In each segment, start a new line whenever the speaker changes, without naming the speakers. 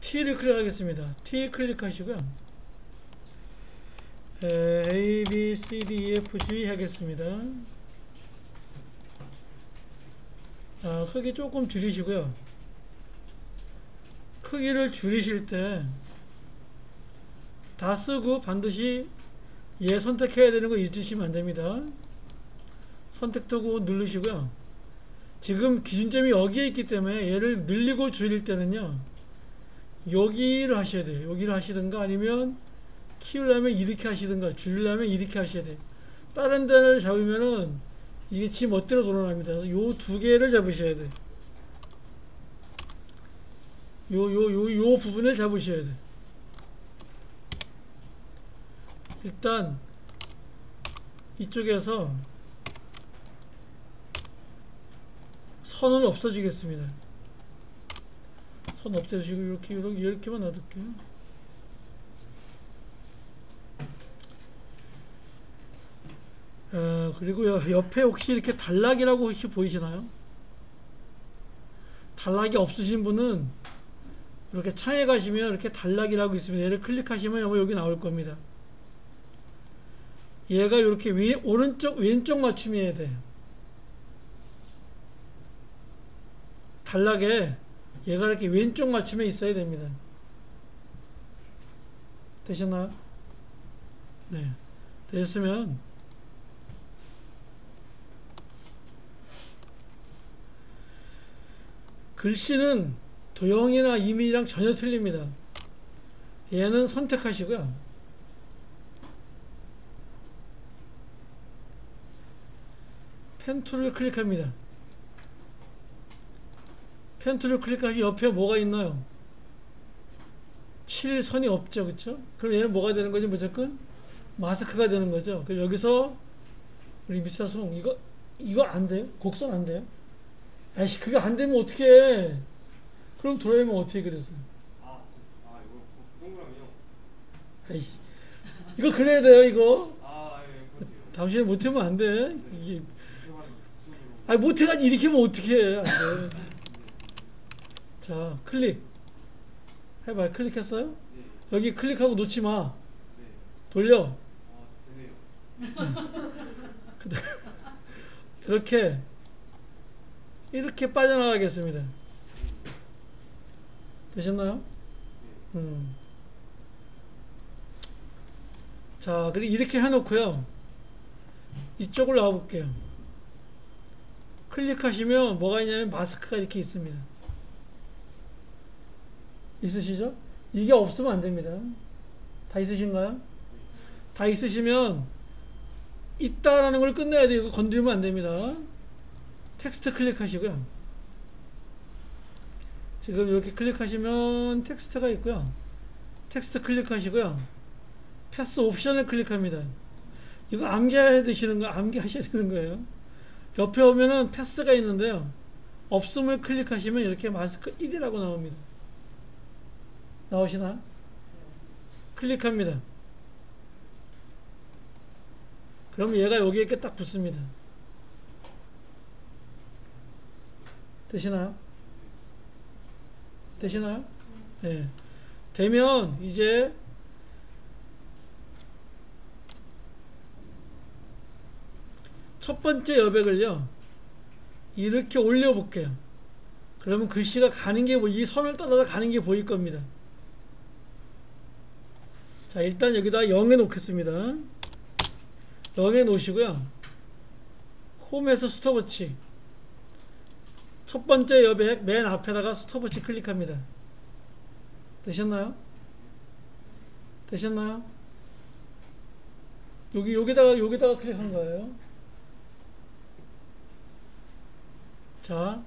T를 클릭하겠습니다. T 클릭하시고요. A, B, C, D, E, F, G 하겠습니다. 크기 조금 줄이시고요. 크기를 줄이실 때 다 쓰고 반드시 얘 선택해야 되는 거 잊으시면 안 됩니다. 선택도구 누르시고요. 지금 기준점이 여기에 있기 때문에 얘를 늘리고 줄일 때는요, 여기를 하셔야 돼요. 여기를 하시든가 아니면 키우려면 이렇게 하시든가 줄이려면 이렇게 하셔야 돼요. 다른 데를 잡으면은 이게 지 멋대로 돌아갑니다. 요 두 개를 잡으셔야 돼요. 요 부분을 잡으셔야 돼요. 일단 이쪽에서 선은 없어지겠습니다. 선 없애주시고 이렇게만 놔둘게요. 그리고 옆에 혹시 이렇게 단락이라고 혹시 보이시나요? 단락이 없으신 분은 이렇게 창에 가시면 이렇게 단락이라고 있습니다. 얘를 클릭하시면 여기 나올 겁니다. 얘가 이렇게 오른쪽 왼쪽 맞춤이어야 돼요. 단락에 얘가 이렇게 왼쪽 맞춤에 있어야 됩니다. 되셨나요? 네. 되셨으면 글씨는 도형이나 이미지랑 전혀 틀립니다. 얘는 선택하시고요. 펜 툴을 클릭합니다. 펜 툴을 클릭하시면 옆에 뭐가 있나요? 칠 선이 없죠, 그쵸? 그럼 얘는 뭐가 되는 거지? 무조건 마스크가 되는 거죠. 그럼 여기서 우리 미사송 이거 안 돼요? 곡선 안 돼요? 아이씨, 그게 안 되면 어떻게 해? 그럼 도라에몽 어떻게 그랬어요?
이거 동그라미요?
아이씨, 이거 그래야 돼요, 이거.
예, 그렇죠.
당신이 못하면 안 돼. 이게 못해가지고 이렇게 하면 어떻게 해? 안 돼. 자, 클릭 해봐요. 클릭했어요?
네.
여기 클릭하고 놓지 마.
네.
돌려.
되네요.
이렇게 빠져나가겠습니다. 되셨나요?
네.
자, 그리고 이렇게 해놓고요. 이쪽으로 나와볼게요. 클릭하시면 뭐가 있냐면 마스크가 이렇게 있습니다. 있으시죠? 이게 없으면 안 됩니다. 다 있으신가요? 다 있으시면 있다라는 걸 끝내야 돼요. 이거 건드리면 안 됩니다. 텍스트 클릭하시고요. 지금 이렇게 클릭하시면 텍스트가 있고요. 텍스트 클릭하시고요. 패스 옵션을 클릭합니다. 이거 암기하셔야 되는 거예요. 옆에 오면은 패스가 있는데요. 없음을 클릭하시면 이렇게 마스크 1이라고 나옵니다. 나오시나? 클릭합니다. 그럼 얘가 여기에 이렇게 딱 붙습니다. 되시나요? 되시나요? 네. 되면 이제 첫 번째 여백을요, 이렇게 올려 볼게요. 그러면 글씨가 가는 게 이 선을 따라서 가는 게 보일 겁니다. 자, 일단 여기다 0에 놓겠습니다. 0에 놓으시고요. 홈에서 스톱워치. 첫 번째 여백 맨 앞에다가 스톱워치 클릭합니다. 되셨나요? 되셨나요? 여기다가 클릭한 거예요. 자,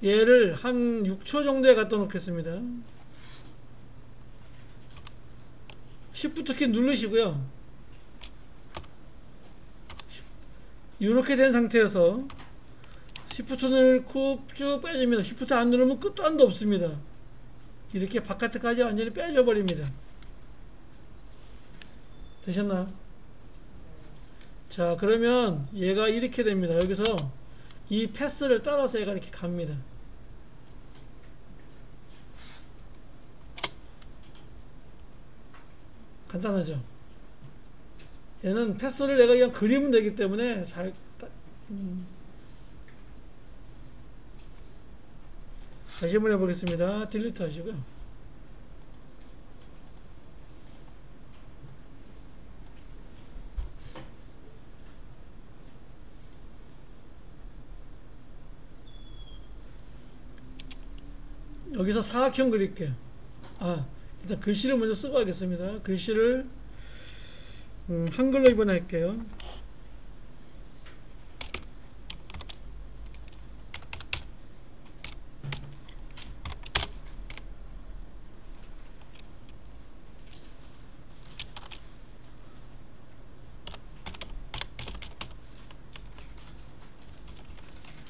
얘를 한 6초 정도에 갖다 놓겠습니다. Shift 키 누르시고요. 이렇게 된 상태에서 Shift를 쭉 빼줍니다. Shift 안 누르면 끝도 한도 없습니다. 이렇게 바깥에까지 완전히 빼줘 버립니다. 되셨나요? 자, 그러면 얘가 이렇게 됩니다. 여기서 이 패스를 따라서 얘가 이렇게 갑니다. 간단하죠. 얘는 패스를 내가 그냥 그리면 되기 때문에 다시 한번 해보겠습니다. 딜리트 하시고요. 여기서 사각형 그릴게요. 일단 글씨를 먼저 쓰고 하겠습니다. 글씨를 한글로 이번에 할게요.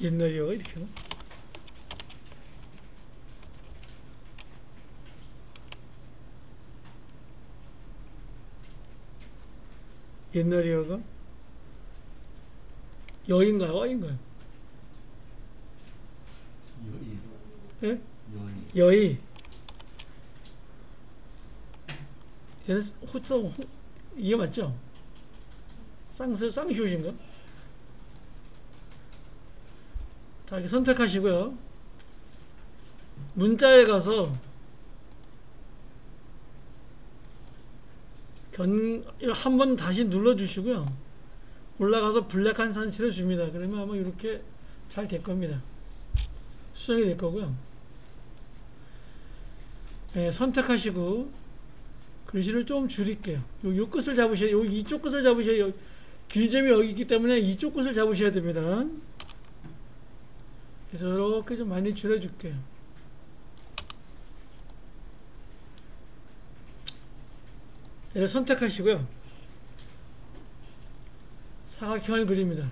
옛날이요 이렇게. 옛날이어가 여인가요? 어인가요?
여의.
예?
여의.
여의. 얘는 호ță 이게 맞죠? 쌍시옷인가? 자, 이렇게 선택하시고요. 문자에 가서 한 번 다시 눌러주시고요. 올라가서 블랙한 산 칠해줍니다. 그러면 아마 이렇게 잘 될 겁니다. 수정이 될 거고요. 네, 선택하시고 글씨를 좀 줄일게요. 요 끝을 잡으셔야, 이쪽 끝을 잡으셔야, 기준점이 여기 있기 때문에 이쪽 끝을 잡으셔야 됩니다. 그래서 이렇게 좀 많이 줄여줄게요. 얘를 선택하시고요. 사각형을 그립니다.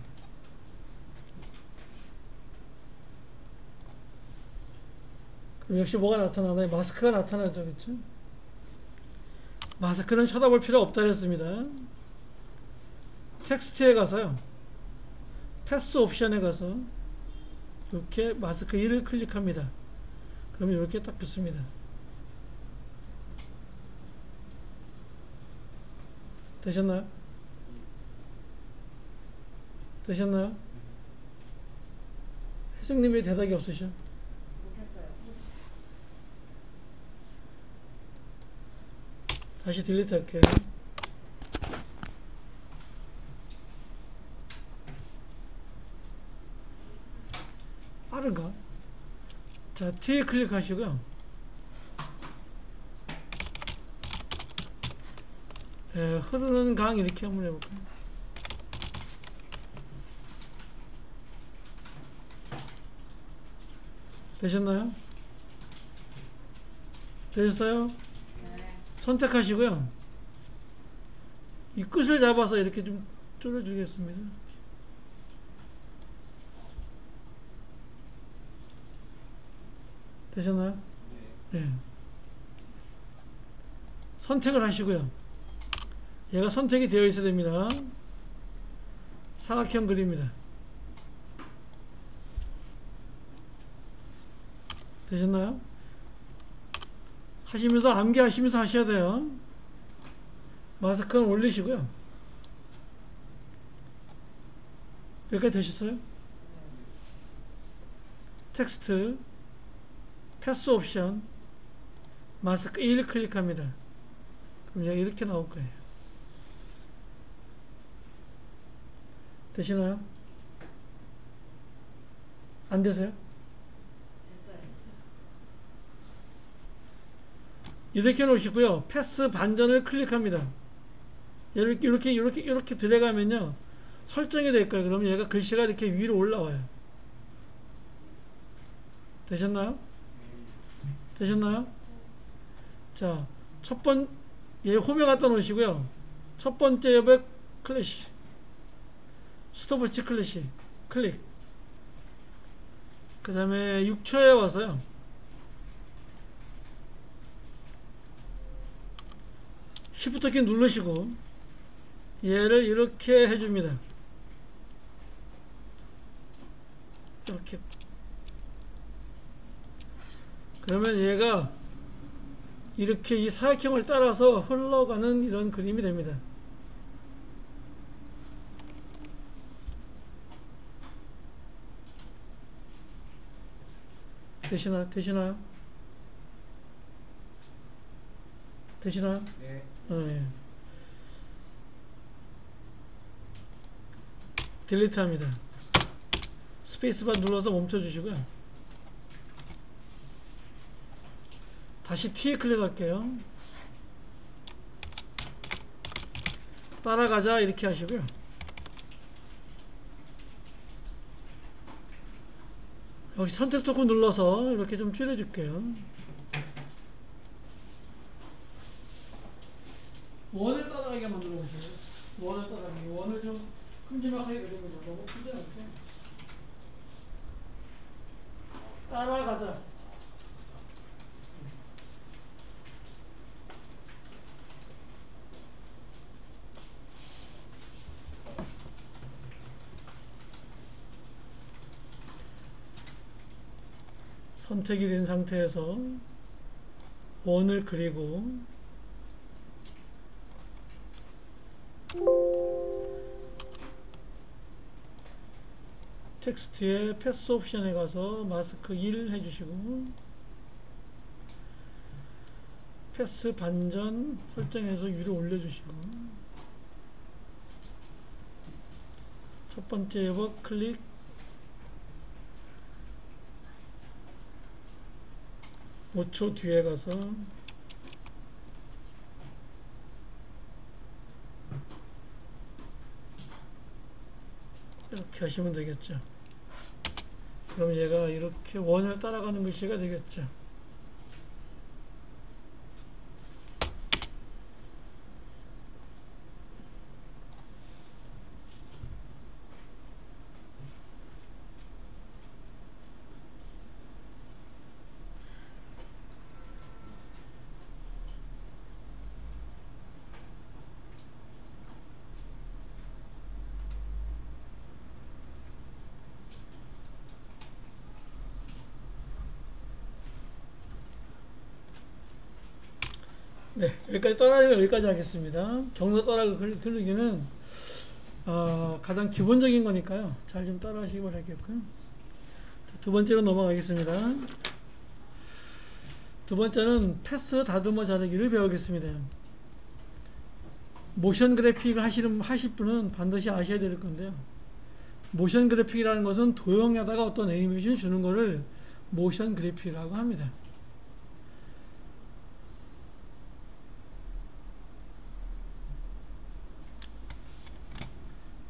그럼 역시 뭐가 나타나나요? 마스크가 나타나죠. 그렇죠? 마스크는 쳐다볼 필요 없다 그랬습니다. 텍스트에 가서요. 패스 옵션에 가서 이렇게 마스크 1을 클릭합니다. 그러면 이렇게 딱 붙습니다. 되셨나요? 되셨나요? 혜정님이 대답이 없으셔?
못했어요.
다시 딜리트 할게요. 빠른가? 자, T에 클릭하시고요. 흐르는 강 이렇게 한번 해볼까요? 되셨나요? 되셨어요?
네.
선택하시고요. 이 끝을 잡아서 이렇게 좀 줄여주겠습니다. 되셨나요? 네. 선택을 하시고요. 얘가 선택이 되어 있어야 됩니다. 사각형 그립니다. 되셨나요? 하시면서 암기하시면서 하셔야 돼요. 마스크는 올리시고요. 여기까지 되셨어요? 텍스트 패스 옵션 마스크 1 클릭합니다. 그럼 여기 이렇게 나올 거예요. 되시나요? 안 되세요? 이렇게 놓으시고요. 패스 반전을 클릭합니다. 이렇게 들어가면요. 설정이 될 거예요. 그러면 얘가 글씨가 이렇게 위로 올라와요. 되셨나요? 되셨나요? 자, 얘 홈에 갖다 놓으시고요. 첫 번째 옆에 클래시. 스톱워치 클래시. 클릭. 그 다음에 6초에 와서요. Shift 키 누르시고 얘를 이렇게 해줍니다. 이렇게. 그러면 얘가 이렇게 이 사각형을 따라서 흘러가는 이런 그림이 됩니다. 되시나요?
네.
예. 딜리트 합니다. 스페이스바 눌러서 멈춰 주시고요. 다시 T에 클릭할게요. 따라가자 이렇게 하시고요. 여기 선택 토큰 눌러서 이렇게 좀 줄여줄게요. 원을 따라가게 만들어 보세요. 원을 따라가게. 원을 좀 큼지막하게 그립니다. 너무 크지 않게. 따라가자. 선택이 된 상태에서 원을 그리고 텍스트에 패스 옵션에 가서 마스크 1 해주시고 패스 반전 설정해서 위로 올려주시고 첫 번째 에버 클릭 (5초) 뒤에 가서 이렇게 하시면 되겠죠. 그럼 얘가 이렇게 원을 따라가는 글씨가 되겠죠. 네, 여기까지 하겠습니다. 경로 따라 그리기는 가장 기본적인 거니까요. 잘 좀 따라 하시기 바라겠고요. 두 번째로 넘어가겠습니다. 두 번째는 패스 다듬어 자르기를 배우겠습니다. 모션 그래픽을 하실 분은 반드시 아셔야 될 건데요. 모션 그래픽이라는 것은 도형에다가 어떤 애니메이션 주는 거를 모션 그래픽이라고 합니다.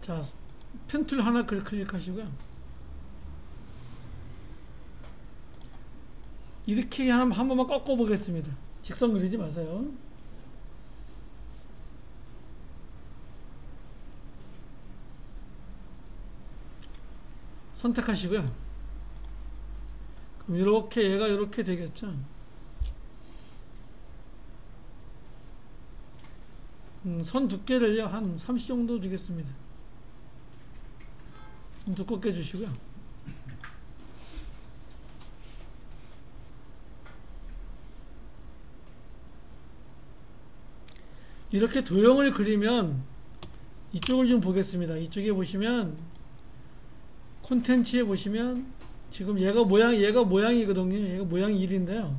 자, 펜 툴 하나 클릭하시고요. 이렇게 한 번만 꺾어 보겠습니다. 직선 그리지 마세요. 선택하시고요. 그럼 이렇게 얘가 이렇게 되겠죠. 선 두께를요 한 30 정도 주겠습니다. 좀 두껍게 주시고요. 이렇게 도형을 그리면 이쪽을 좀 보겠습니다. 이쪽에 보시면 콘텐츠에 보시면 지금 얘가 모양이거든요. 얘가 모양이 1인데요.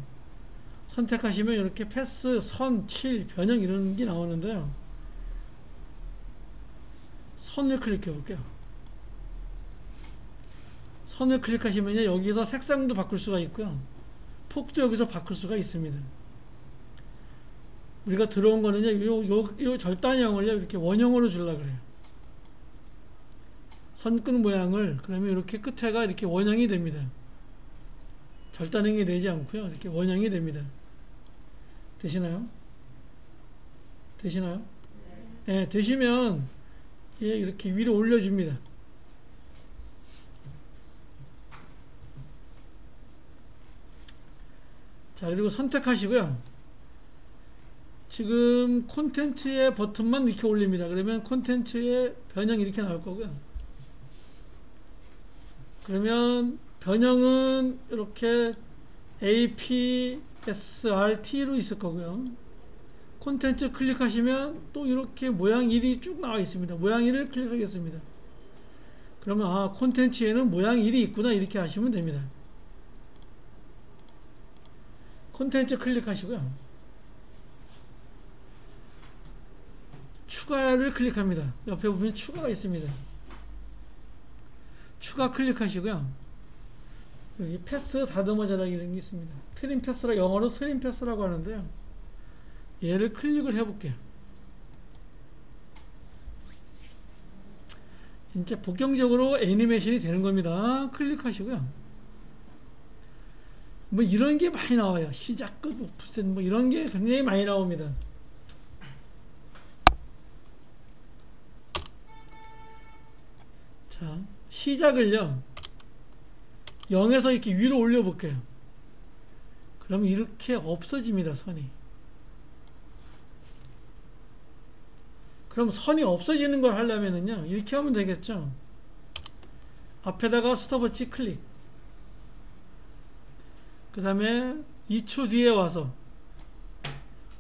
선택하시면 이렇게 패스, 선, 칠, 변형 이런 게 나오는데요. 선을 클릭해 볼게요. 선을 클릭하시면요, 여기서 색상도 바꿀 수가 있고요. 폭도 여기서 바꿀 수가 있습니다. 우리가 들어온 거는요, 요 절단형을요, 이렇게 원형으로 주려고 그래요. 선끝 모양을, 그러면 이렇게 끝에가 이렇게 원형이 됩니다. 절단형이 되지 않고요, 이렇게 원형이 됩니다. 되시나요? 되시나요? 네, 되시면, 예, 이렇게 위로 올려줍니다. 자, 그리고 선택하시고요. 지금 콘텐츠의 버튼만 이렇게 올립니다. 그러면 콘텐츠의 변형이 이렇게 나올 거고요. 그러면 변형은 이렇게 AP SRT로 있을 거고요. 콘텐츠 클릭하시면 또 이렇게 모양 1이 쭉 나와 있습니다. 모양 1을 클릭하겠습니다. 그러면 아, 콘텐츠에는 모양 1이 있구나, 이렇게 하시면 됩니다. 콘텐츠 클릭하시고요. 추가를 클릭합니다. 옆에 보면 추가가 있습니다. 추가 클릭하시고요. 여기 패스 다듬어 자라기라는 게 있습니다. 트림 패스라, 영어로 트림 패스라고 하는데요. 얘를 클릭을 해볼게요. 이제 본격적으로 애니메이션이 되는 겁니다. 클릭하시고요. 뭐 이런 게 많이 나와요. 시작, 끝, 오프셋, 뭐 이런 게 굉장히 많이 나옵니다. 자, 시작을요, 0에서 이렇게 위로 올려볼게요. 그러면 이렇게 없어집니다, 선이. 그럼 선이 없어지는 걸 하려면은요, 이렇게 하면 되겠죠. 앞에다가 스톱워치 클릭. 그 다음에 2초 뒤에 와서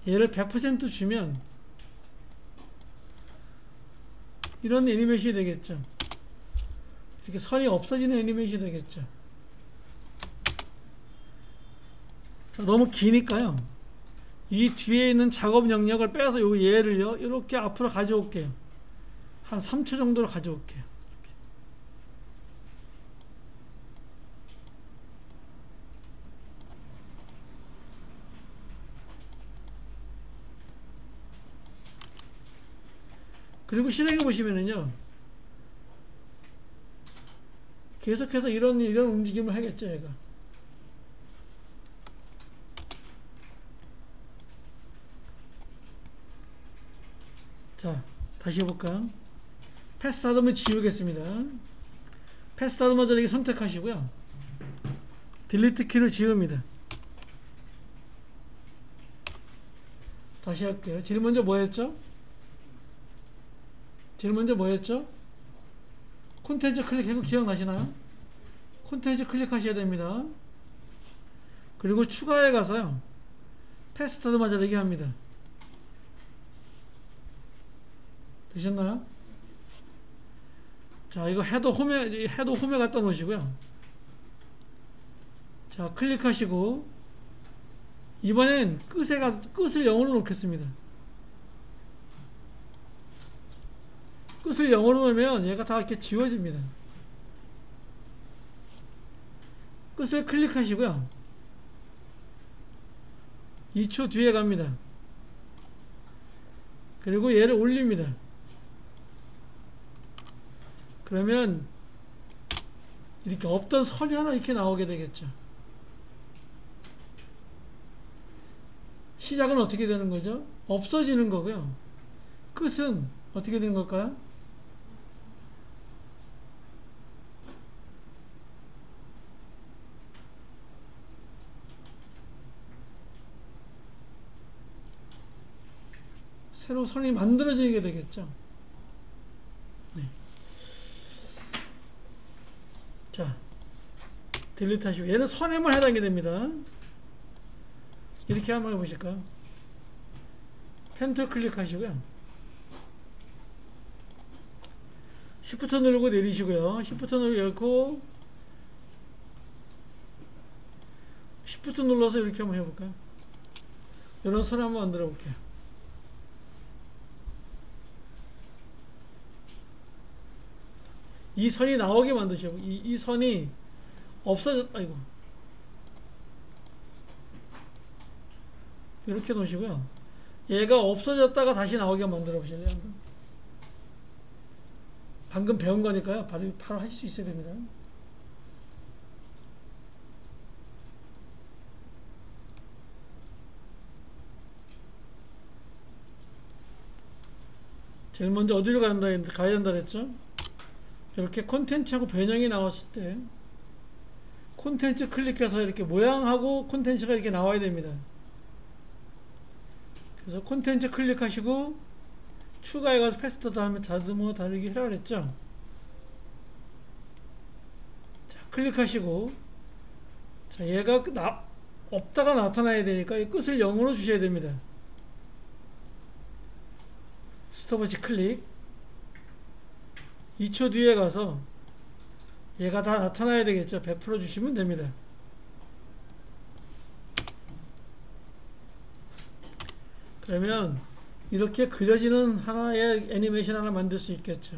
얘를 100% 주면 이런 애니메이션이 되겠죠. 이렇게 선이 없어지는 애니메이션이 되겠죠. 자, 너무 기니까요, 이 뒤에 있는 작업 영역을 빼서 요 얘를요 이렇게 앞으로 가져올게요. 한 3초 정도로 가져올게요. 이렇게. 그리고 실행해 보시면은요, 계속해서 이런 움직임을 하겠죠, 얘가. 자, 다시 해볼까요? 패스 다듬을 지우겠습니다. 패스 다듬어 자르기 선택하시고요. 딜리트 키를 지웁니다. 다시 할게요. 제일 먼저 뭐 했죠? 제일 먼저 뭐 했죠? 콘텐츠 클릭하고, 기억나시나요? 콘텐츠 클릭하셔야 됩니다. 그리고 추가에 가서요, 패스 다듬어 자르기 합니다. 되셨나요? 자, 이거 헤더 홈에 갖다 놓으시고요. 자, 클릭하시고 이번엔 끝을 0으로 놓겠습니다. 끝을 0으로 놓으면 얘가 다 이렇게 지워집니다. 끝을 클릭하시고요. 2초 뒤에 갑니다. 그리고 얘를 올립니다. 그러면 이렇게 없던 선이 하나 이렇게 나오게 되겠죠. 시작은 어떻게 되는 거죠? 없어지는 거고요. 끝은 어떻게 되는 걸까요? 새로 선이 만들어지게 되겠죠. 네. 자, 딜리트 하시고, 얘는 선에만 해당이 됩니다. 이렇게 한번 해보실까요? 펜트 클릭하시고요. Shift 누르고 내리시고요. Shift 누르고 Shift 눌러서 이렇게 한번 해볼까요? 이런 선 한번 만들어 볼게요. 이 선이 나오게 만드시고, 이 선이 아이고, 이렇게 놓으시고요. 얘가 없어졌다가 다시 나오게 만들어 보실래요? 방금 배운 거니까요. 바로 하실 수 있어야 됩니다. 제일 먼저 어디로 가야 된다 그랬죠? 이렇게 콘텐츠하고 변형이 나왔을 때 콘텐츠 클릭해서 이렇게 모양하고 콘텐츠가 이렇게 나와야 됩니다. 그래서 콘텐츠 클릭하시고 추가해 가서 패스 다듬어 다르기 해라 그랬죠. 자, 클릭하시고, 자, 얘가 없다가 나타나야 되니까 이 끝을 0으로 주셔야 됩니다. 스톱워치 클릭. 2초 뒤에 가서 얘가 다 나타나야 되겠죠. 100% 주시면 됩니다. 그러면 이렇게 그려지는 하나의 애니메이션 하나 만들 수 있겠죠.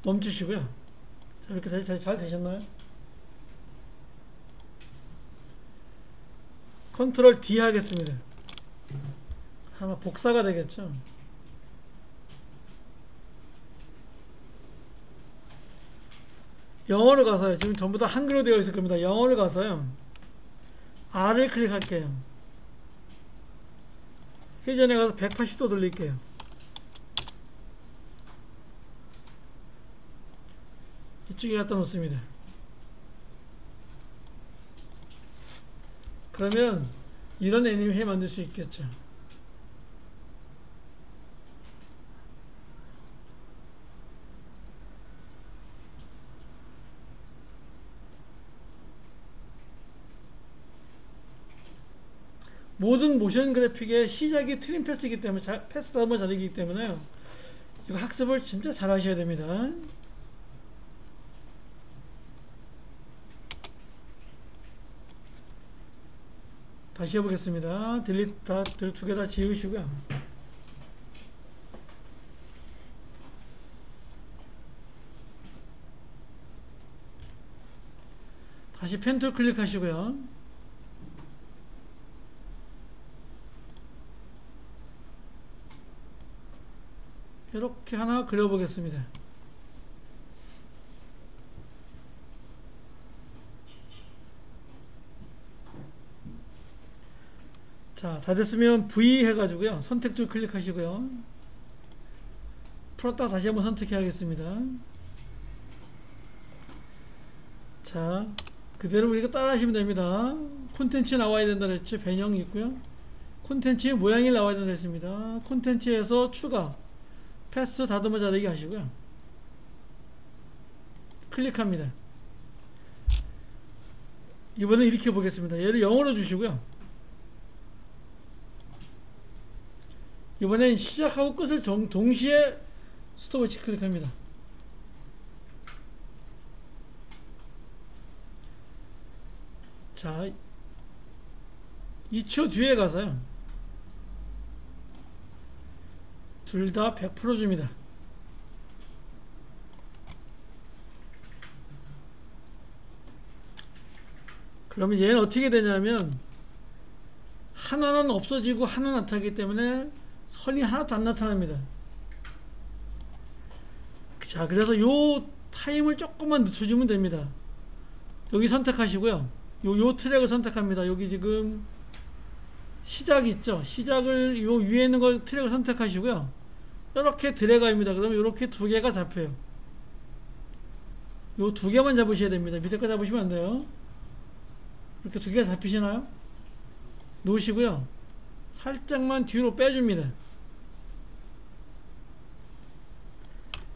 멈추시고요. 자, 이렇게 다시 잘 되셨나요? 컨트롤 D 하겠습니다. 하나 복사가 되겠죠. 영어로 가서요. 지금 전부 다 한글로 되어 있을 겁니다. 영어로 가서요. R을 클릭할게요. 회전에 가서 180도 돌릴게요. 이쪽에 갖다 놓습니다. 그러면 이런 애니메이션 만들 수 있겠죠. 모든 모션 그래픽의 시작이 트림 패스이기 때문에 패스 다음을 자르기 때문에 이거 학습을 진짜 잘 하셔야 됩니다. 다시 해보겠습니다. 딜리트 다 두 개 다 지우시고요. 다시 펜툴 클릭하시고요. 이렇게 하나 그려보겠습니다. 자, 다 됐으면 V 해가지고요. 선택줄 클릭하시고요. 풀었다가 다시 한번 선택해 야겠습니다. 자, 그대로 우리가 따라 하시면 됩니다. 콘텐츠 나와야 된다 그랬죠. 변형이 있고요. 콘텐츠의 모양이 나와야 된다 했습니다. 콘텐츠에서 추가, 패스 다듬어 자르기 하시고요. 클릭합니다. 이번엔 이렇게 보겠습니다. 얘를 0으로 주시고요. 이번엔 시작하고 끝을 동시에 스톱워치 클릭합니다. 자, 2초 뒤에 가서요. 둘 다 100% 줍니다. 그러면 얘는 어떻게 되냐면 하나는 없어지고 하나 나타나기 때문에 선이 하나도 안 나타납니다. 자, 그래서 요 타임을 조금만 늦춰주면 됩니다. 여기 선택하시고요. 요 트랙을 선택합니다. 여기 지금 시작 있죠? 시작을 요 위에 있는 걸 트랙을 선택하시고요. 이렇게 드래그합니다. 그러면 이렇게 두 개가 잡혀요. 요 두 개만 잡으셔야 됩니다. 밑에 거 잡으시면 안 돼요. 이렇게 두 개가 잡히시나요? 놓으시고요. 살짝만 뒤로 빼줍니다.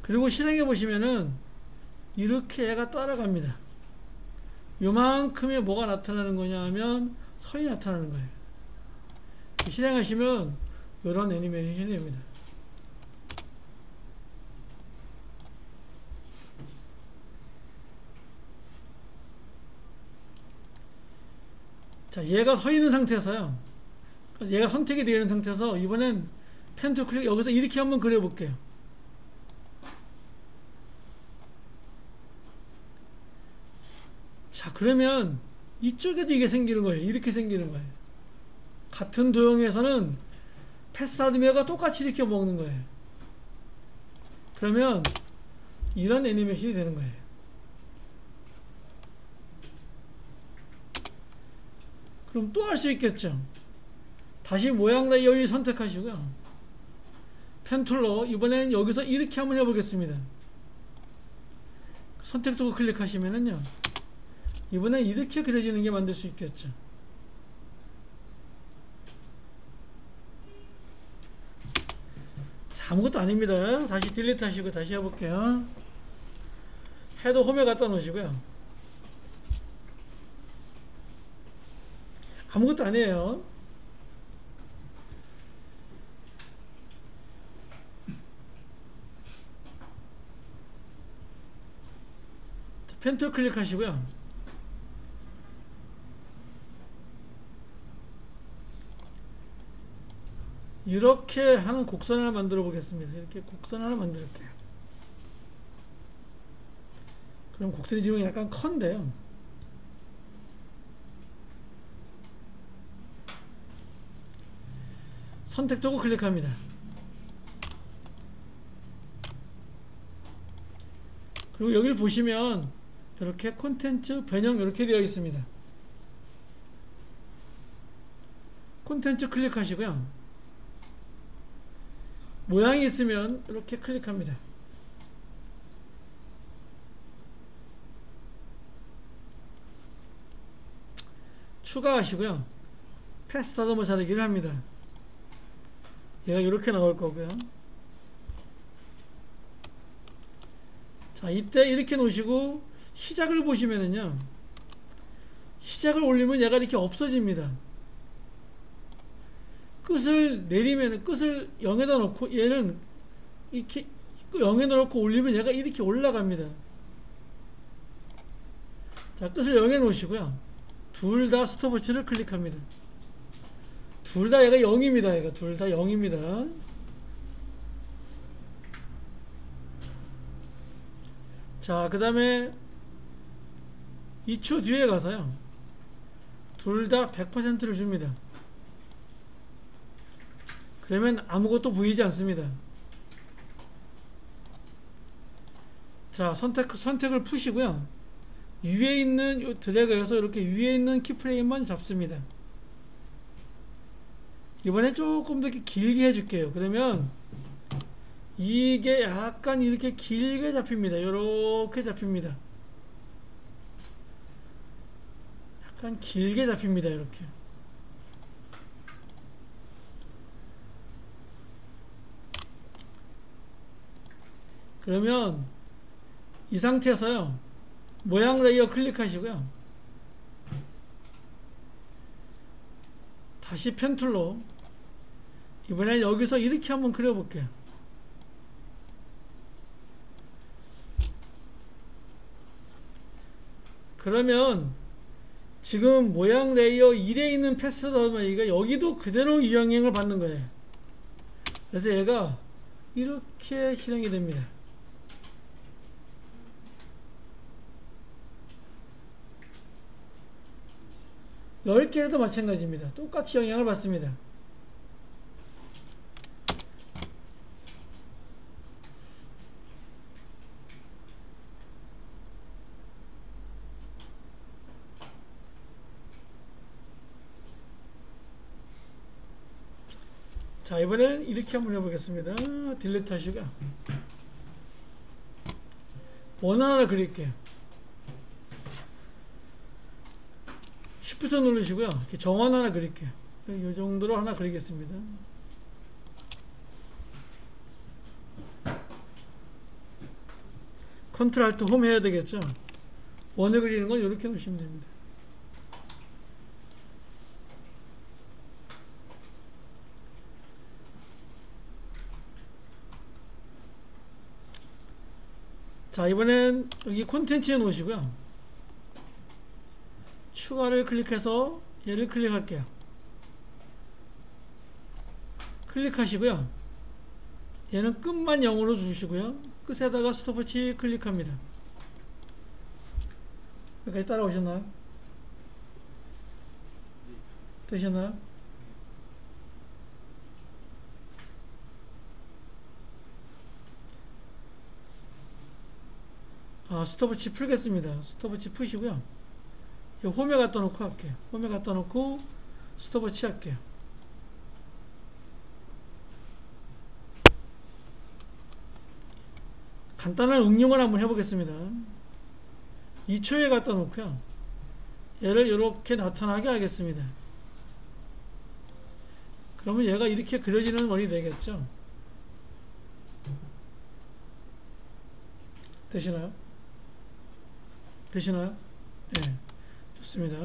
그리고 실행해 보시면은 이렇게 얘가 따라갑니다. 요만큼의 뭐가 나타나는 거냐 하면 선이 나타나는 거예요. 실행하시면 이런 애니메이션이 됩니다. 자, 얘가 서 있는 상태에서요. 얘가 선택이 되어 있는 상태에서 이번엔 펜툴 클릭 여기서 이렇게 한번 그려볼게요. 자, 그러면 이쪽에도 이게 생기는 거예요. 이렇게 생기는 거예요. 같은 도형에서는 패스하드메어가 똑같이 이렇게 먹는 거예요. 그러면 이런 애니메이션이 되는 거예요. 그럼 또 할 수 있겠죠. 다시 모양 레이어를 선택하시고요. 펜툴로 이번엔 여기서 이렇게 한번 해보겠습니다. 선택 도구 클릭하시면은요. 이번엔 이렇게 그려지는 게 만들 수 있겠죠. 아무것도 아닙니다. 다시 딜리트 하시고 다시 해볼게요. 해도 홈에 갖다 놓으시고요. 아무것도 아니에요. 펜터 클릭하시고요. 이렇게 하는 곡선 하나 만들어 보겠습니다. 이렇게 곡선 하나 만들게요. 그럼 곡선이 지금 약간 큰데요. 선택 도구 클릭합니다. 그리고 여기를 보시면 이렇게 콘텐츠 변형 이렇게 되어 있습니다. 콘텐츠 클릭하시고요. 모양이 있으면 이렇게 클릭합니다. 추가하시고요. 패스트하더 자르기를 합니다. 얘가 이렇게 나올 거고요. 자, 이때 이렇게 놓으시고 시작을 보시면은요, 시작을 올리면 얘가 이렇게 없어집니다. 끝을 내리면 끝을 0에다 놓고 얘는 이렇게 0에 놓고 올리면 얘가 이렇게 올라갑니다. 자, 끝을 0에 놓으시고요. 둘 다 스톱워치를 클릭합니다. 둘 다 얘가 0입니다. 얘가 둘 다 0입니다. 자, 그 다음에 2초 뒤에 가서요. 둘 다 100%를 줍니다. 그러면 아무것도 보이지 않습니다. 자, 선택을 푸시고요. 위에 있는 요 드래그해서 이렇게 위에 있는 키프레임만 잡습니다. 이번에 조금 더 길게 해줄게요. 그러면 이게 약간 이렇게 길게 잡힙니다. 이렇게 잡힙니다. 약간 길게 잡힙니다. 이렇게. 그러면 이 상태에서요, 모양 레이어 클릭하시고요, 다시 펜툴로 이번엔 여기서 이렇게 한번 그려볼게요. 그러면 지금 모양 레이어 1에 있는 패스더마이가 여기도 그대로 이 영향을 받는 거예요. 그래서 얘가 이렇게 실행이 됩니다. 넓게도 마찬가지입니다. 똑같이 영향을 받습니다. 자, 이번엔 이렇게 한번 해보겠습니다. 딜리트 하시고 원 하나 그릴게요. Shift 누르시고요. 이렇게 정원 하나 그릴게요. 이 정도로 하나 그리겠습니다. 컨트롤 알트 홈 해야 되겠죠. 원을 그리는 건 이렇게 놓으시면 됩니다. 자, 이번엔 여기 콘텐츠에 놓으시고요. 추가를 클릭해서 얘를 클릭할게요. 클릭하시고요. 얘는 끝만 0으로 주시고요. 끝에다가 스톱워치 클릭합니다. 여기까지 따라오셨나요? 되셨나요? 스톱워치 풀겠습니다. 스톱워치 푸시고요. 홈에 갖다 놓고 할게요. 홈에 갖다 놓고 스톱워치 할게요. 간단한 응용을 한번 해보겠습니다. 2초에 갖다 놓고요. 얘를 이렇게 나타나게 하겠습니다. 그러면 얘가 이렇게 그려지는 원이 되겠죠. 되시나요? 되시나요? 네, 좋습니다.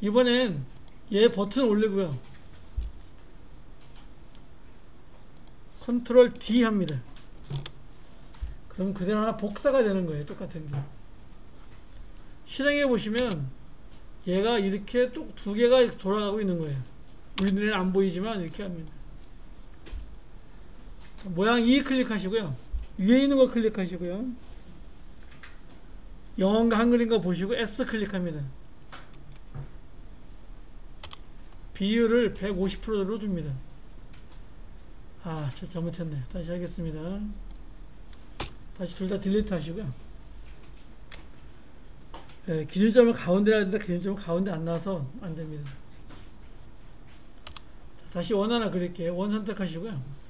이번엔 얘 버튼 올리고요. 컨트롤 D 합니다. 그럼 그대로 하나 복사가 되는 거예요. 똑같은 게. 실행해 보시면 얘가 이렇게 또 두 개가 돌아가고 있는 거예요. 우리 눈에는 안 보이지만 이렇게 합니다. 모양 E 클릭하시고요. 위에 있는 거 클릭하시고요. 영어인가 한글인가 보시고 S 클릭합니다. 비율을 150%로 줍니다. 아, 저 잘못했네. 다시 하겠습니다. 다시 둘 다 딜리트 하시고요. 네, 기준점을 가운데라 했는데 기준점을 가운데 안 나와서 안 됩니다. 자, 다시 원 하나 그릴게요. 원 선택하시고요.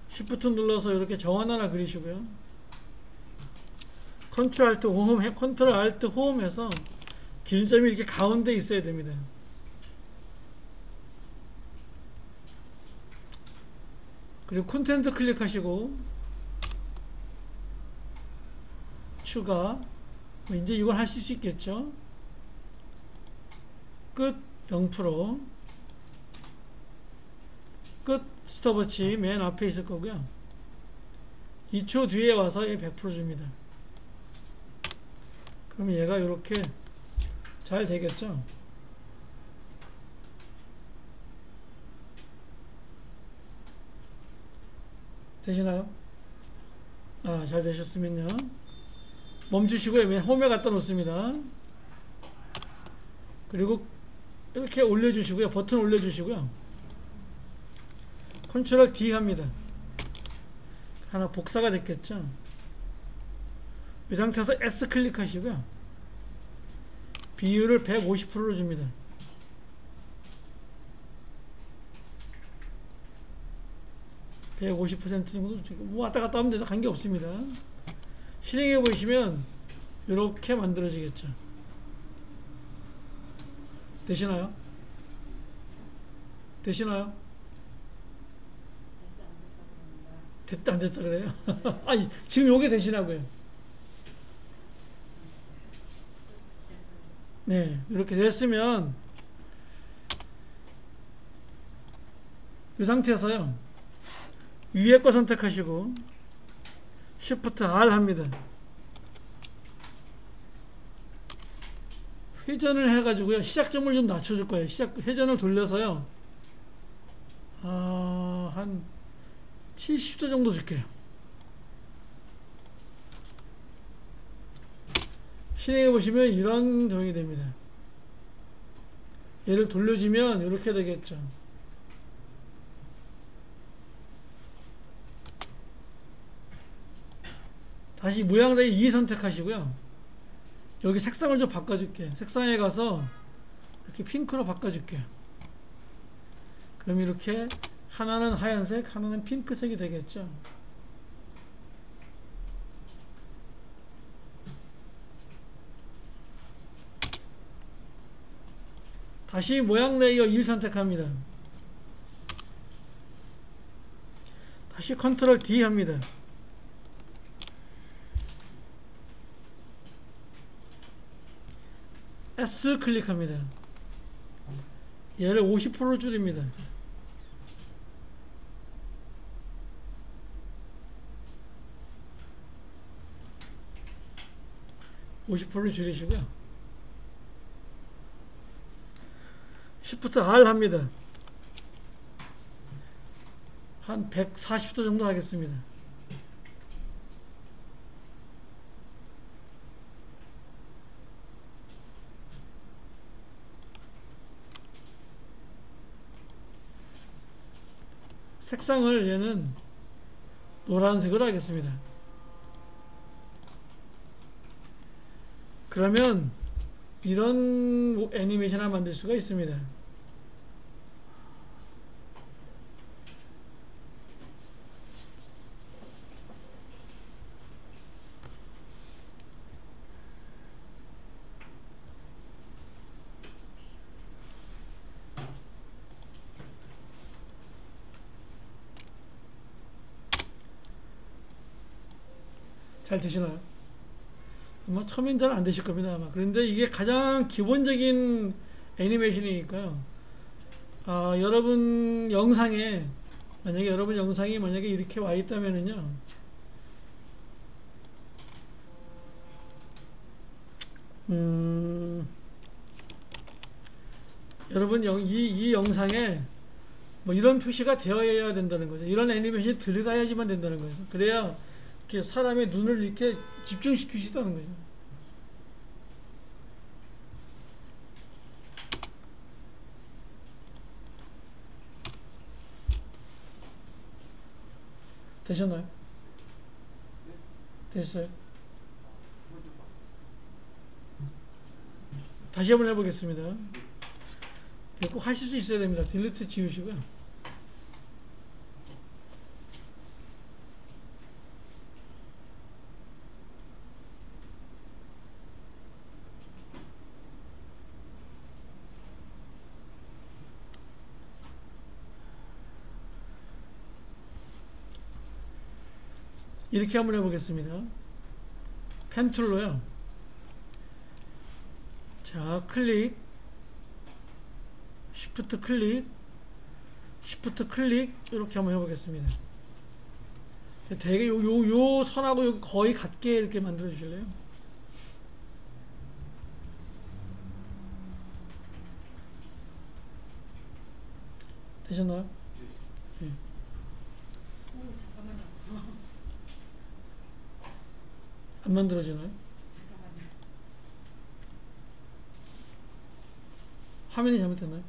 Shift 눌러서 이렇게 정원 하나 그리시고요. 컨트롤 알트 홈, 컨트롤 알트 홈에서 기준점이 이렇게 가운데 있어야 됩니다. 그리고 콘텐트 클릭하시고 추가, 이제 이걸 하실 수 있겠죠. 끝 0%, 끝 스톱워치 맨 앞에 있을 거고요. 2초 뒤에 와서 얘 100% 줍니다. 그럼 얘가 이렇게 잘 되겠죠. 되시나요? 아, 잘 되셨으면요. 멈추시고요. 맨 홈에 갖다 놓습니다. 그리고 이렇게 올려주시고요. 버튼 올려주시고요. 컨트롤 D 합니다. 하나 복사가 됐겠죠. 이 상태에서 S 클릭하시고요. 비율을 150%로 줍니다. (150% 정도) 뭐 왔다 갔다 하면 돼도 관계없습니다. 실행해 보시면 이렇게 만들어지겠죠. 되시나요? 되시나요? 됐다 안 됐다 그래요? 아니 지금 요게 되시나고요? 네, 이렇게 됐으면 이 상태에서요. 위에 거 선택하시고 Shift R 합니다. 회전을 해가지고요. 시작점을 좀 낮춰줄 거예요. 회전을 돌려서요. 한 70도 정도 줄게요. 실행해 보시면 이런 조형이 됩니다. 얘를 돌려주면 이렇게 되겠죠. 다시 모양자리 2 선택하시고요. 여기 색상을 좀 바꿔줄게요. 색상에 가서 이렇게 핑크로 바꿔줄게요. 그럼 이렇게 하나는 하얀색, 하나는 핑크색이 되겠죠. 다시 모양 레이어 1 선택합니다. 다시 컨트롤 D 합니다. S 클릭합니다. 얘를 50% 줄입니다. (50%를) 줄이시고요. Shift R 합니다. 한 140도 정도 하겠습니다. 색상을 얘는 노란색으로 하겠습니다. 그러면 이런 애니메이션을 만들 수가 있습니다. 잘 되시나요? 아마 처음엔 잘 안 되실 겁니다 아마. 그런데 이게 가장 기본적인 애니메이션이니까요. 여러분 영상에 만약에 여러분 영상이 만약에 이렇게 와 있다면은요, 여러분 이 영상에 뭐 이런 표시가 되어야 된다는 거죠. 이런 애니메이션이 들어가야지만 된다는 거죠. 그래야 이렇게 사람의 눈을 이렇게 집중시킬 수 있다는 거죠. 되셨나요? 됐어요? 다시 한번 해보겠습니다. 이거 꼭 하실 수 있어야 됩니다. 딜리트 지우시고요. 이렇게 한번 해보겠습니다. 펜 툴로요. 자, 클릭, 시프트 클릭, 시프트 클릭 이렇게 한번 해보겠습니다. 되게 요 선하고 여기 거의 같게 이렇게 만들어 주실래요? 되셨나요? 네.
오, 잠깐만요.
안 만들어지나요?
잠깐만요.
화면이 잘못됐나요?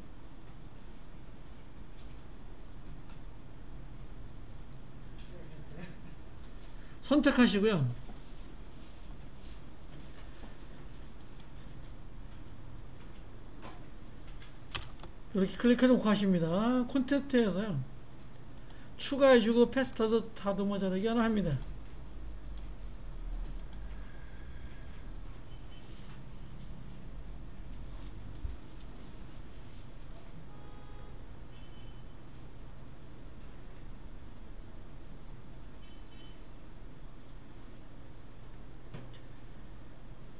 선택하시고요. 이렇게 클릭해 놓고 하십니다. 콘텐츠에서요. 추가해주고 패스터도 다듬어 자르기 하나 합니다.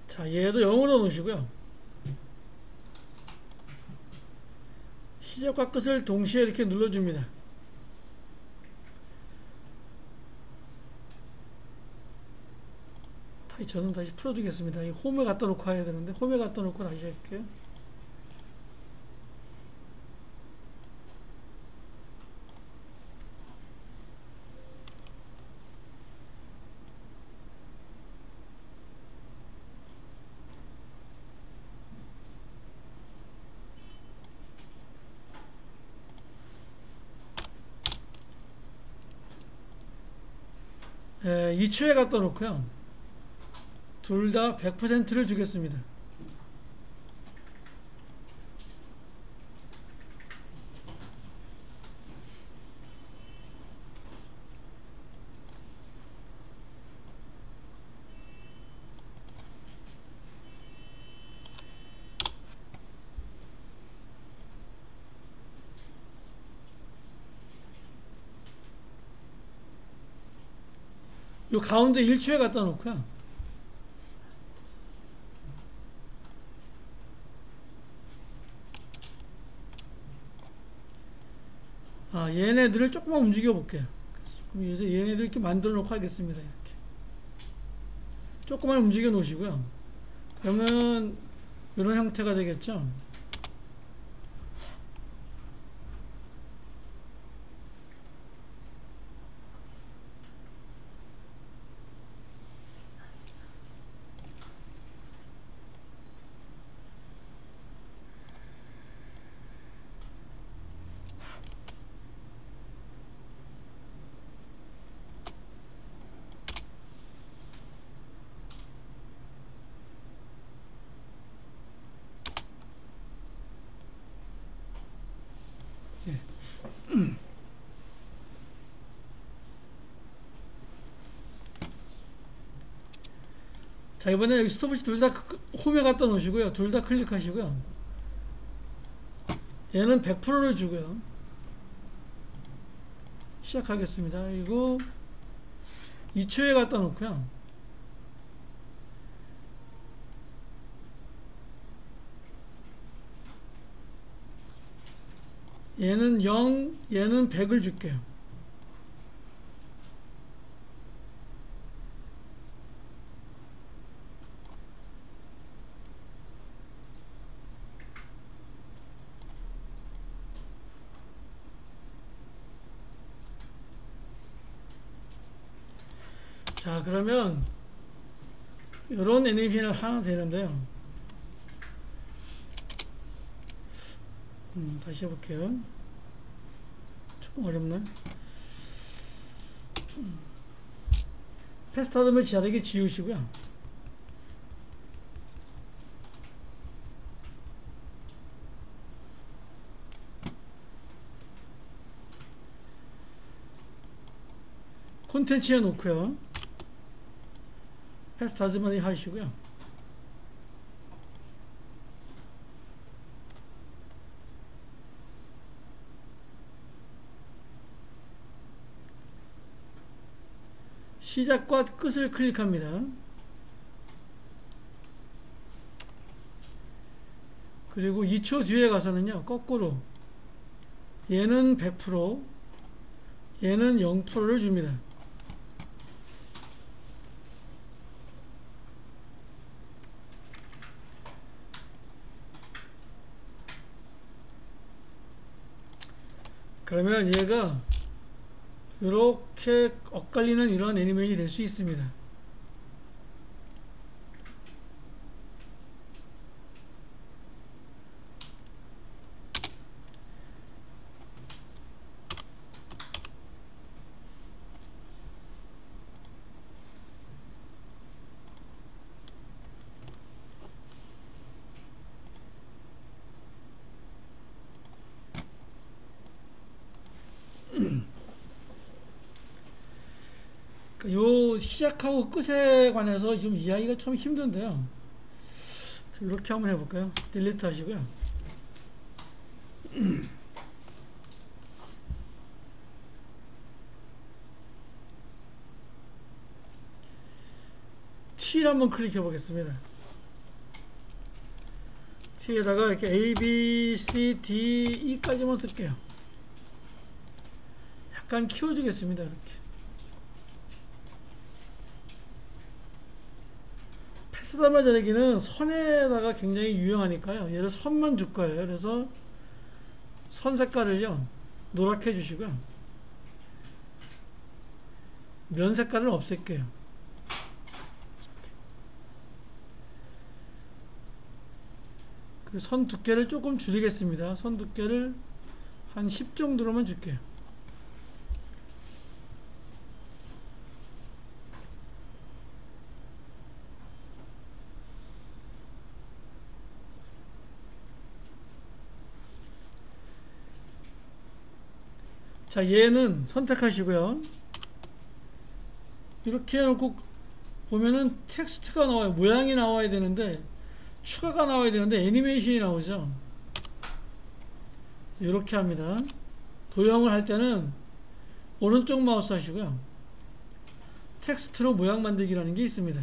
자, 얘도 0으로 놓으시고요. 시작과 끝을 동시에 이렇게 눌러줍니다. 저는 다시 풀어주겠습니다. 이 홈에 갖다 놓고 해야 되는데, 홈에 갖다 놓고 다시 할게요. 이추에 갖다 놓고요. 둘 다 100%를 주겠습니다. 요 가운데 1초에 갖다 놓고요. 얘네들을 조금만 움직여 볼게요. 그럼 이제 얘네들 이렇게 만들어 놓고 하겠습니다. 이렇게. 조금만 움직여 놓으시고요. 그러면 이런 형태가 되겠죠. 자, 이번에 여기 스톱워치 둘 다 홈에 갖다 놓으시고요. 둘 다 클릭하시고요. 얘는 100%를 주고요. 시작하겠습니다. 그리고 2초에 갖다 놓고요. 얘는 0, 얘는 100을 줄게요. 자, 그러면 이런 애니메이션이 하나 되는데요. 다시 해볼게요. 조금 어렵네. 패스트하드면 지하되게 지우시고요. 콘텐츠에 놓고요. 패스트하드만 하시고요. 시작과 끝을 클릭합니다. 그리고 2초 뒤에 가서는요, 거꾸로 얘는 100%, 얘는 0%를 줍니다. 그러면 얘가 이렇게 엇갈리는 이런 애니메이션이 될 수 있습니다. 요 시작하고 끝에 관해서 좀 이야기가 좀 힘든데요. 이렇게 한번 해볼까요? 딜리트 하시고요. T를 한번 클릭해 보겠습니다. T에다가 이렇게 A, B, C, D, E까지만 쓸게요. 약간 키워주겠습니다. 이렇게. 패스다마 자르기는 선에다가 굉장히 유용하니까요. 얘를 선만 줄 거예요. 그래서 선 색깔을요, 노랗게 해주시고요. 면 색깔은 없앨게요. 그 선 두께를 조금 줄이겠습니다. 선 두께를 한 10 정도로만 줄게요. 자, 얘는 선택하시고요. 이렇게 해놓고 보면은 텍스트가 나와요. 모양이 나와야 되는데, 추가가 나와야 되는데 애니메이션이 나오죠. 이렇게 합니다. 도형을 할 때는 오른쪽 마우스 하시고요. 텍스트로 모양 만들기라는 게 있습니다.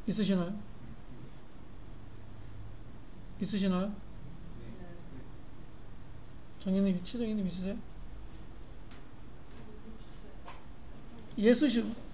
있으시나요? 있으시나요? 정현님, 최정현님 있으세요? 예 쓰시고.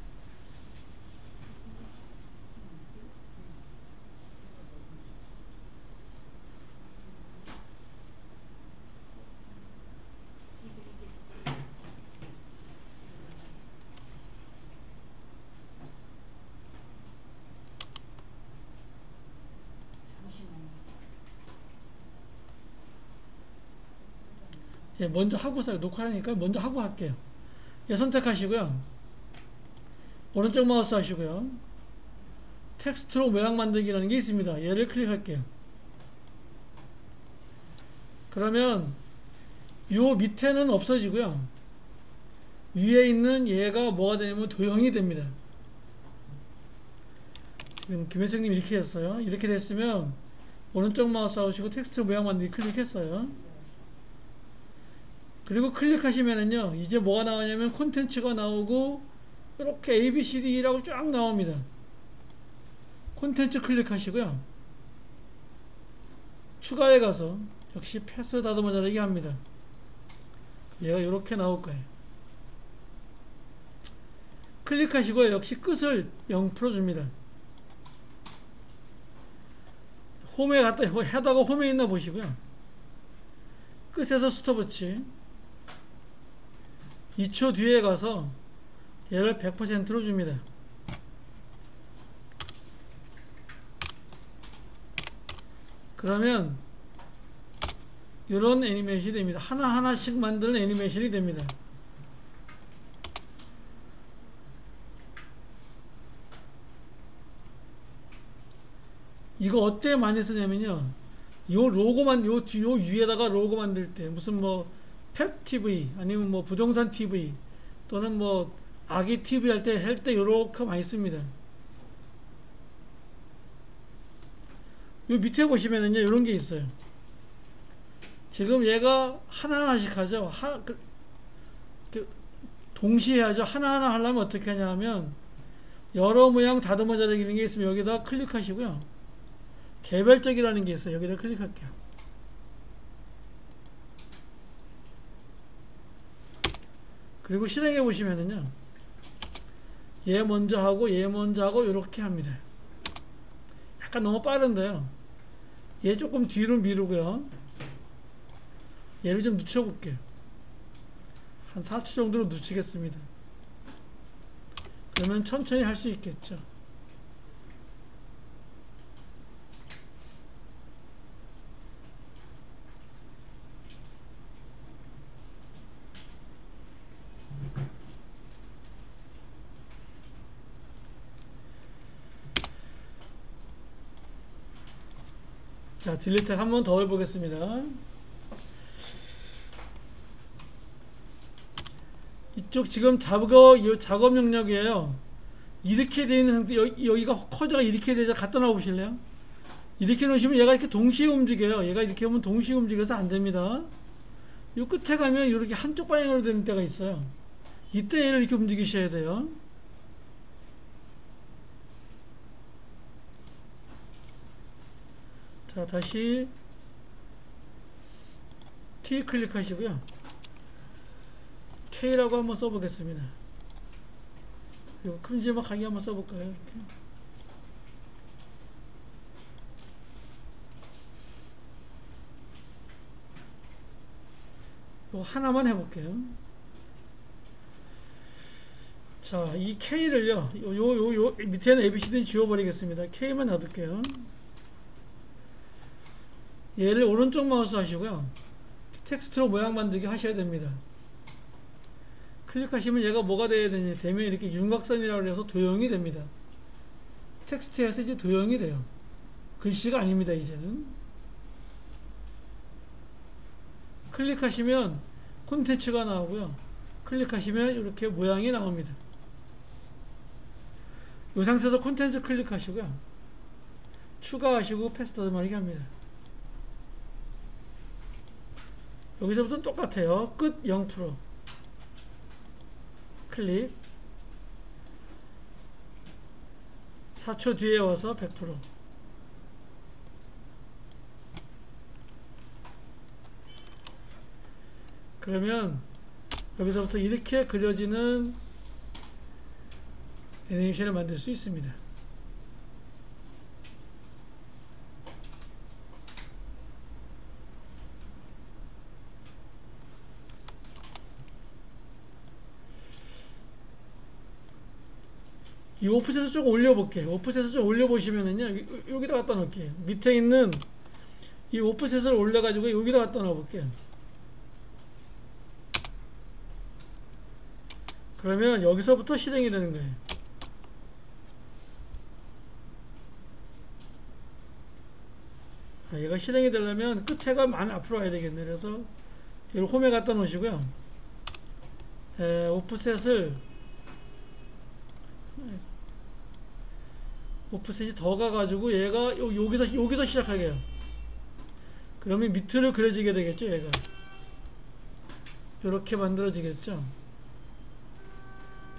예, 먼저 하고서 녹화하니까 먼저 하고 할게요. 예, 선택하시고요. 오른쪽 마우스 하시고요. 텍스트로 모양 만들기라는 게 있습니다. 얘를 클릭할게요. 그러면 요 밑에는 없어지고요. 위에 있는 얘가 뭐가 되냐면 도형이 됩니다. 지금 김혜성님 이렇게 했어요. 이렇게 됐으면 오른쪽 마우스 하시고 텍스트 모양 만들기 클릭했어요. 그리고 클릭하시면은요, 이제 뭐가 나오냐면 콘텐츠가 나오고 이렇게 A, B, C, D라고 쫙 나옵니다. 콘텐츠 클릭하시고요. 추가에 가서 역시 패스 다듬어 자르기 합니다. 얘가 이렇게 나올 거예요. 클릭하시고 역시 끝을 0% 줍니다. 홈에 갔다 헤더가 홈에 있나 보시고요. 끝에서 스톱워치 2초 뒤에 가서 얘를 100%로 줍니다. 그러면 이런 애니메이션이 됩니다. 하나하나씩 만드는 애니메이션이 됩니다. 이거 어때 많이 쓰냐면요. 요 로고만 요 위에다가 로고 만들 때 무슨 뭐 펩TV 아니면 뭐 부동산 TV 또는 뭐 아기 TV 할 때 요렇게 많이 씁니다. 요 밑에 보시면은요 요런 게 있어요. 지금 얘가 하나하나씩 하죠. 동시에 하죠. 하나하나 하려면 어떻게 하냐면 여러 모양 다듬어 자르기는 게 있으면 여기다 클릭하시고요. 개별적이라는 게 있어요. 여기다 클릭할게요. 그리고 실행해 보시면은요. 얘 먼저 하고 얘 먼저 하고 이렇게 합니다. 약간 너무 빠른데요. 얘 조금 뒤로 미루고요. 얘를 좀 늦춰 볼게요. 한 4초 정도로 늦추겠습니다. 그러면 천천히 할 수 있겠죠. 자, 딜리트 한 번 더 해보겠습니다. 이쪽 지금 작업 영역이에요. 이렇게 되어 있는 상태, 여기가 커져가 이렇게 되자 갖다 놔 보실래요? 이렇게 놓으시면 얘가 이렇게 동시에 움직여요. 얘가 이렇게 오면 동시에 움직여서 안 됩니다. 이 끝에 가면 이렇게 한쪽 방향으로 되는 때가 있어요. 이때 얘를 이렇게 움직이셔야 돼요. 자, 다시 T 클릭하시고요. K라고 한번 써보겠습니다. 이거 큼지막하게 한번 써볼까요? 이렇게. 이거 하나만 해볼게요. 자, 이 K를요, 요 밑에는 ABCD는 지워버리겠습니다. K만 놔둘게요. 얘를 오른쪽 마우스 하시고요. 텍스트로 모양 만들기 하셔야 됩니다. 클릭하시면 얘가 뭐가 돼야 되면 이렇게 윤곽선이라고 해서 도형이 됩니다. 텍스트에서 이제 도형이 돼요. 글씨가 아닙니다, 이제는. 클릭하시면 콘텐츠가 나오고요. 클릭하시면 이렇게 모양이 나옵니다. 이 상태에서 콘텐츠 클릭하시고요. 추가하시고 패스트 다듬어기 합니다. 여기서부터 똑같아요. 끝 0%. 클릭. 4초 뒤에 와서 100%. 그러면 여기서부터 이렇게 그려지는 애니메이션을 만들 수 있습니다. 이 오프셋을 좀 올려볼게요. 오프셋을 좀 올려보시면은요, 여기다 갖다 놓을게요. 밑에 있는 이 오프셋을 올려가지고 여기다 갖다 놓을게요. 그러면 여기서부터 실행이 되는 거예요. 얘가 실행이 되려면 끝에가 많이 앞으로 와야 되겠네. 그래서 이걸 홈에 갖다 놓으시고요. 오프셋이 더 가가지고 얘가 여기서 시작하게 해요. 그러면 밑으로 그려지게 되겠죠. 얘가 이렇게 만들어지겠죠.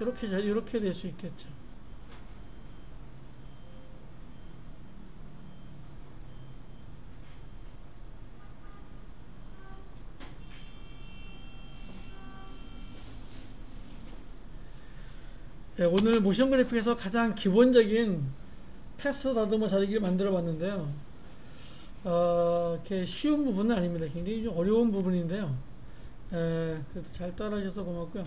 이렇게 될 수 있겠죠. 네, 오늘 모션 그래픽에서 가장 기본적인 패스 다듬어 자르기를 만들어 봤는데요. 이렇게 쉬운 부분은 아닙니다. 굉장히 좀 어려운 부분인데요. 그래도 잘 따라하셔서 고맙고요.